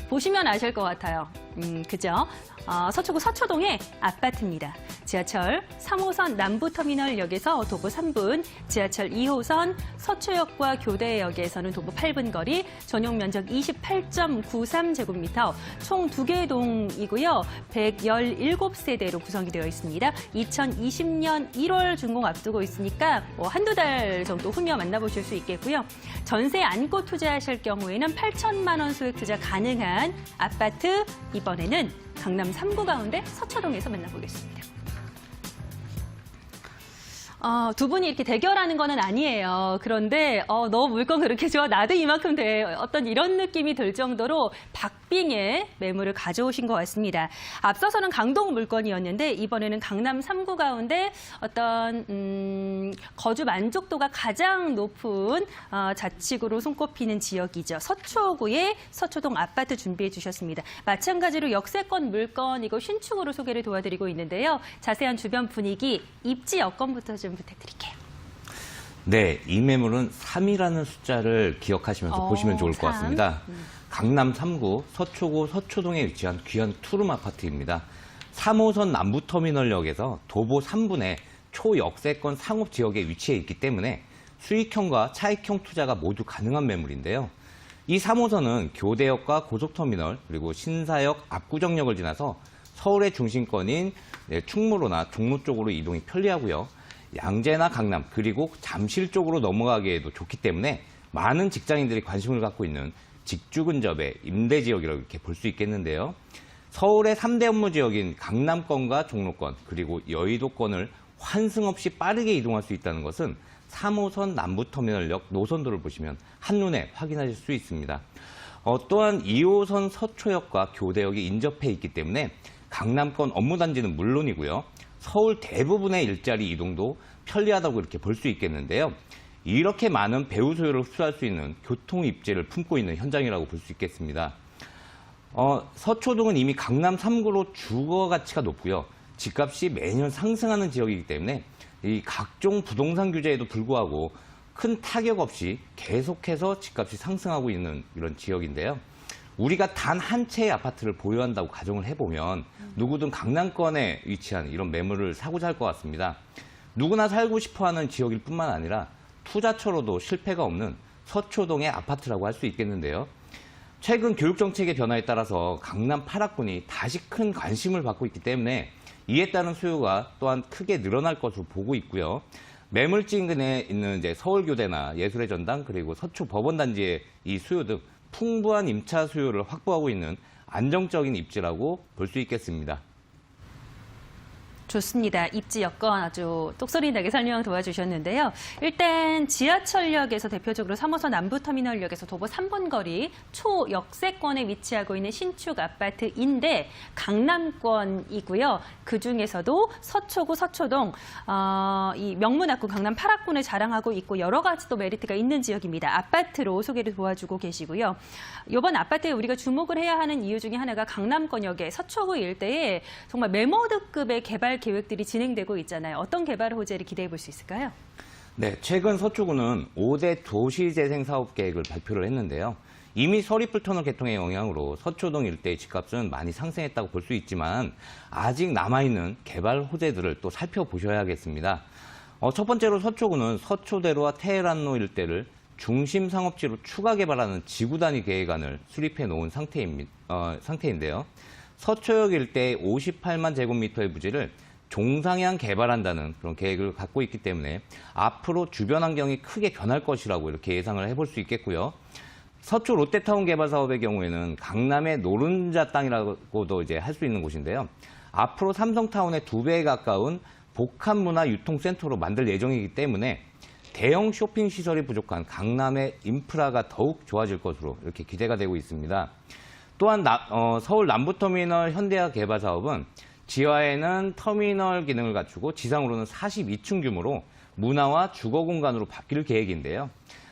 보시면 아실 것 같아요. 그죠? 서초구 서초동의 아파트입니다. 지하철 3호선 남부터미널역에서 도보 3분, 지하철 2호선 서초역과 교대역에서는 도보 8분 거리, 전용 면적 28.93제곱미터, 총 2개의 동이고요. 117세대로 구성이 되어 있습니다. 2020년 1월 준공 앞두고 있으니까 한두 달 정도 후면 만나보실 수 있겠고요. 전세 안고 투자하실 경우에는 8천만 원 소액 투자 가능한 아파트, 이번에는 강남 3구 가운데 서초동에서 만나보겠습니다. 두 분이 이렇게 대결하는 거는 아니에요. 그런데 너 물건 그렇게 좋아? 나도 이만큼 돼. 어떤 이런 느낌이 들 정도로 박빙의 매물을 가져오신 것 같습니다. 앞서서는 강동 물건이었는데 이번에는 강남 3구 가운데 어떤 거주 만족도가 가장 높은 자치구로 손꼽히는 지역이죠. 서초구의 서초동 아파트 준비해 주셨습니다. 마찬가지로 역세권 물건이고 신축으로 소개를 도와드리고 있는데요. 자세한 주변 분위기, 입지 여건부터 좀 부탁드릴게요. 네, 이 매물은 3이라는 숫자를 기억하시면서 보시면 좋을 것 같습니다. 강남 3구 서초구 서초동에 위치한 귀한 투룸 아파트입니다. 3호선 남부터미널역에서 도보 3분의 초역세권 상업 지역에 위치해 있기 때문에 수익형과 차익형 투자가 모두 가능한 매물인데요. 이 3호선은 교대역과 고속터미널 그리고 신사역 압구정역을 지나서 서울의 중심권인 충무로나 종로 쪽으로 이동이 편리하고요. 양재나 강남 그리고 잠실 쪽으로 넘어가기에도 좋기 때문에 많은 직장인들이 관심을 갖고 있는 직주 근접의 임대 지역이라고 이렇게 볼 수 있겠는데요. 서울의 3대 업무 지역인 강남권과 종로권 그리고 여의도권을 환승 없이 빠르게 이동할 수 있다는 것은 3호선 남부터미널역 노선도를 보시면 한눈에 확인하실 수 있습니다. 또한 2호선 서초역과 교대역이 인접해 있기 때문에 강남권 업무단지는 물론이고요. 서울 대부분의 일자리 이동도 편리하다고 이렇게 볼 수 있겠는데요. 이렇게 많은 배우 소요를 흡수할 수 있는 교통 입지를 품고 있는 현장이라고 볼 수 있겠습니다. 서초동은 이미 강남 3구로 주거 가치가 높고요. 집값이 매년 상승하는 지역이기 때문에 이 각종 부동산 규제에도 불구하고 큰 타격 없이 계속해서 집값이 상승하고 있는 이런 지역인데요. 우리가 단 한 채의 아파트를 보유한다고 가정을 해보면 누구든 강남권에 위치한 이런 매물을 사고자 할 것 같습니다. 누구나 살고 싶어하는 지역일 뿐만 아니라 투자처로도 실패가 없는 서초동의 아파트라고 할 수 있겠는데요. 최근 교육정책의 변화에 따라서 강남 8학군이 다시 큰 관심을 받고 있기 때문에 이에 따른 수요가 또한 크게 늘어날 것으로 보고 있고요. 매물지 인근에 있는 서울교대나 예술의 전당 그리고 서초 법원단지의 이 수요 등 풍부한 임차 수요를 확보하고 있는 안정적인 입지라고 볼 수 있겠습니다. 좋습니다. 입지 여건 아주 똑소리 나게 설명 도와주셨는데요. 일단 지하철역에서 대표적으로 3호선 남부터미널역에서 도보 3분 거리 초역세권에 위치하고 있는 신축 아파트인데 강남권이고요. 그중에서도 서초구 서초동 이 명문학구 강남 8학군을 자랑하고 있고 여러 가지 또 메리트가 있는 지역입니다. 아파트로 소개를 도와주고 계시고요. 이번 아파트에 우리가 주목을 해야 하는 이유 중에 하나가 강남권역의 서초구 일대에 정말 메모드급의 개발 계획들이 진행되고 있잖아요. 어떤 개발 호재를 기대해 볼 수 있을까요? 네, 최근 서초구는 5대 도시재생 사업 계획을 발표를 했는데요. 이미 서리풀 터널 개통의 영향으로 서초동 일대의 집값은 많이 상승했다고 볼 수 있지만 아직 남아있는 개발 호재들을 또 살펴보셔야겠습니다. 첫 번째로 서초구는 서초대로와 테헤란로 일대를 중심 상업지로 추가 개발하는 지구 단위 계획안을 수립해 놓은 상태인데요. 서초역 일대의 58만 제곱미터의 부지를 종상향 개발한다는 그런 계획을 갖고 있기 때문에 앞으로 주변 환경이 크게 변할 것이라고 이렇게 예상을 해볼 수 있겠고요. 서초 롯데타운 개발 사업의 경우에는 강남의 노른자 땅이라고도 할 수 있는 곳인데요. 앞으로 삼성타운의 2배에 가까운 복합문화 유통센터로 만들 예정이기 때문에 대형 쇼핑 시설이 부족한 강남의 인프라가 더욱 좋아질 것으로 이렇게 기대가 되고 있습니다. 또한 서울 남부터미널 현대화 개발 사업은 지하에는 터미널 기능을 갖추고 지상으로는 42층 규모로 문화와 주거 공간으로 바뀔 계획인데요.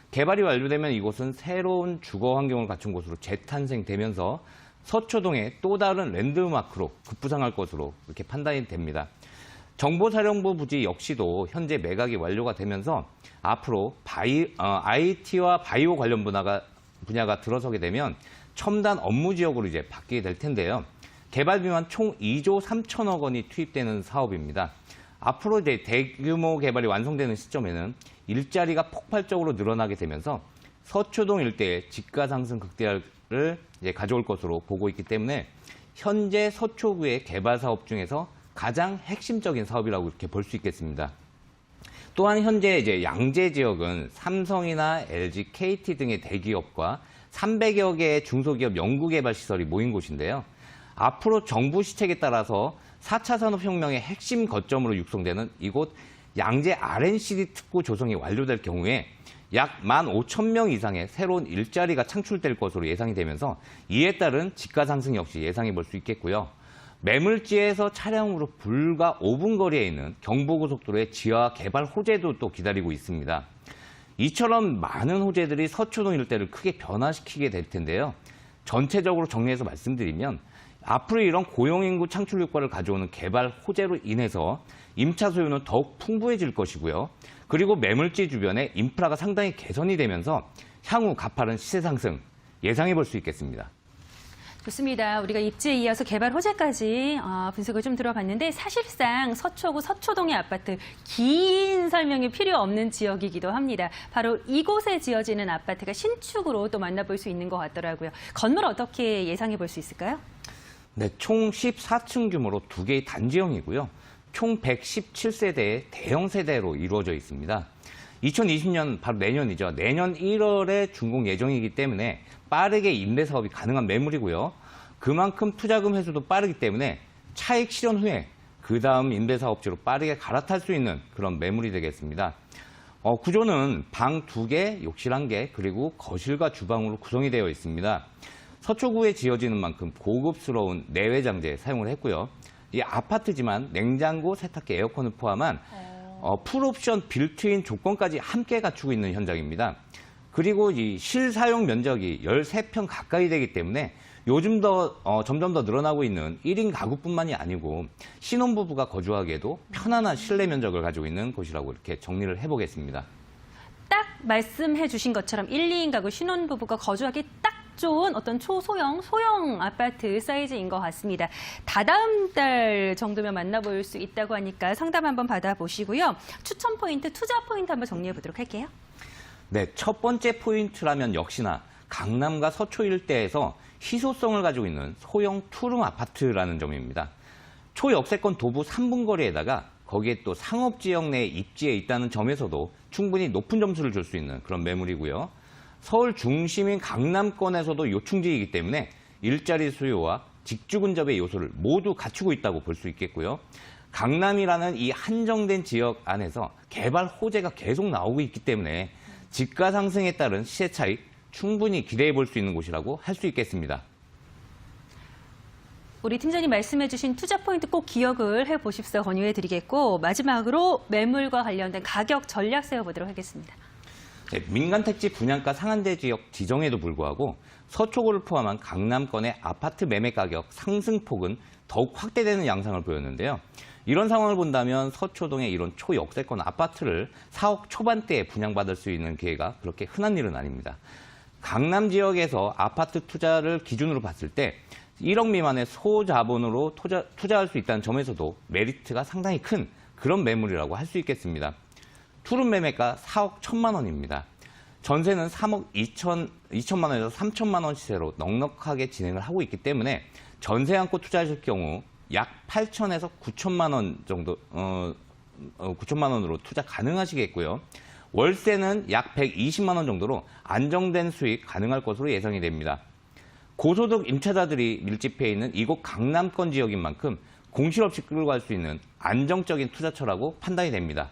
개발이 완료되면 이곳은 새로운 주거 환경을 갖춘 곳으로 재탄생되면서 서초동의 또 다른 랜드마크로 급부상할 것으로 이렇게 판단이 됩니다. 정보사령부 부지 역시도 현재 매각이 완료가 되면서 앞으로 IT와 바이오 관련 분야가 들어서게 되면 첨단 업무 지역으로 이제 바뀌게 될 텐데요. 개발비만 총 2조 3천억 원이 투입되는 사업입니다. 앞으로 이제 대규모 개발이 완성되는 시점에는 일자리가 폭발적으로 늘어나게 되면서 서초동 일대의 집가 상승 극대화를 이제 가져올 것으로 보고 있기 때문에 현재 서초구의 개발 사업 중에서 가장 핵심적인 사업이라고 이렇게 볼 수 있겠습니다. 또한 현재 이제 양재 지역은 삼성이나 LG, KT 등의 대기업과 300여 개의 중소기업 연구개발 시설이 모인 곳인데요. 앞으로 정부 시책에 따라서 4차 산업혁명의 핵심 거점으로 육성되는 이곳 양재 R&CD 특구 조성이 완료될 경우에 약 15,000명 이상의 새로운 일자리가 창출될 것으로 예상이 되면서 이에 따른 집가 상승 역시 예상해 볼 수 있겠고요. 매물지에서 차량으로 불과 5분 거리에 있는 경부고속도로의 지하 개발 호재도 또 기다리고 있습니다. 이처럼 많은 호재들이 서초동 일대를 크게 변화시키게 될 텐데요. 전체적으로 정리해서 말씀드리면 앞으로 이런 고용인구 창출 효과를 가져오는 개발 호재로 인해서 임차 소유는 더욱 풍부해질 것이고요. 그리고 매물지 주변에 인프라가 상당히 개선이 되면서 향후 가파른 시세 상승 예상해 볼 수 있겠습니다. 좋습니다. 우리가 입지에 이어서 개발 호재까지 분석을 좀 들어봤는데 사실상 서초구 서초동의 아파트 긴 설명이 필요 없는 지역이기도 합니다. 바로 이곳에 지어지는 아파트가 신축으로 또 만나볼 수 있는 것 같더라고요. 건물 어떻게 예상해 볼 수 있을까요? 네, 총 14층 규모로 2개의 단지형이고요. 총 117세대의 대형 세대로 이루어져 있습니다. 2020년 바로 내년이죠. 내년 1월에 준공 예정이기 때문에 빠르게 임대 사업이 가능한 매물이고요. 그만큼 투자금 회수도 빠르기 때문에 차익 실현 후에 그 다음 임대 사업지로 빠르게 갈아탈 수 있는 그런 매물이 되겠습니다. 구조는 방 2개, 욕실 1개, 그리고 거실과 주방으로 구성이 되어 있습니다. 서초구에 지어지는 만큼 고급스러운 내외 장재 사용을 했고요. 이 아파트지만 냉장고, 세탁기, 에어컨을 포함한 풀옵션 빌트인 조건까지 함께 갖추고 있는 현장입니다. 그리고 이 실사용 면적이 13평 가까이 되기 때문에 요즘 점점 더 늘어나고 있는 1인 가구뿐만이 아니고 신혼부부가 거주하기에도 편안한 실내 면적을 가지고 있는 곳이라고 이렇게 정리를 해보겠습니다. 딱 말씀해 주신 것처럼 1, 2인 가구 신혼부부가 거주하기 딱 좋은 어떤 소형 아파트 사이즈인 것 같습니다. 다다음 달 정도면 만나볼 수 있다고 하니까 상담 한번 받아보시고요. 추천 포인트, 투자 포인트 한번 정리해 보도록 할게요. 네, 첫 번째 포인트라면 역시나 강남과 서초 일대에서 희소성을 가지고 있는 소형 투룸 아파트라는 점입니다. 초역세권 도보 3분 거리에다가 거기에 또 상업지역 내에 입지에 있다는 점에서도 충분히 높은 점수를 줄 수 있는 그런 매물이고요. 서울 중심인 강남권에서도 요충지이기 때문에 일자리 수요와 직주 근접의 요소를 모두 갖추고 있다고 볼 수 있겠고요. 강남이라는 이 한정된 지역 안에서 개발 호재가 계속 나오고 있기 때문에 집가 상승에 따른 시세 차익 충분히 기대해 볼 수 있는 곳이라고 할 수 있겠습니다. 우리 팀장님 말씀해 주신 투자 포인트 꼭 기억을 해보십사 권유해 드리겠고 마지막으로 매물과 관련된 가격 전략 세워보도록 하겠습니다. 네, 민간택지 분양가 상한제 지역 지정에도 불구하고 서초구를 포함한 강남권의 아파트 매매 가격 상승폭은 더욱 확대되는 양상을 보였는데요. 이런 상황을 본다면 서초동의 이런 초역세권 아파트를 4억 초반대에 분양받을 수 있는 기회가 그렇게 흔한 일은 아닙니다. 강남 지역에서 아파트 투자를 기준으로 봤을 때 1억 미만의 소자본으로 투자할 수 있다는 점에서도 메리트가 상당히 큰 그런 매물이라고 할 수 있겠습니다. 투룸 매매가 4억 1천만 원입니다. 전세는 3억 2천만 원에서 3천만 원 시세로 넉넉하게 진행을 하고 있기 때문에 전세 안고 투자하실 경우 약 8천에서 9천만 원 정도 9천만 원으로 투자 가능하시겠고요. 월세는 약 120만 원 정도로 안정된 수익 가능할 것으로 예상이 됩니다. 고소득 임차자들이 밀집해 있는 이곳 강남권 지역인 만큼 공실 없이 끌고 갈 수 있는 안정적인 투자처라고 판단이 됩니다.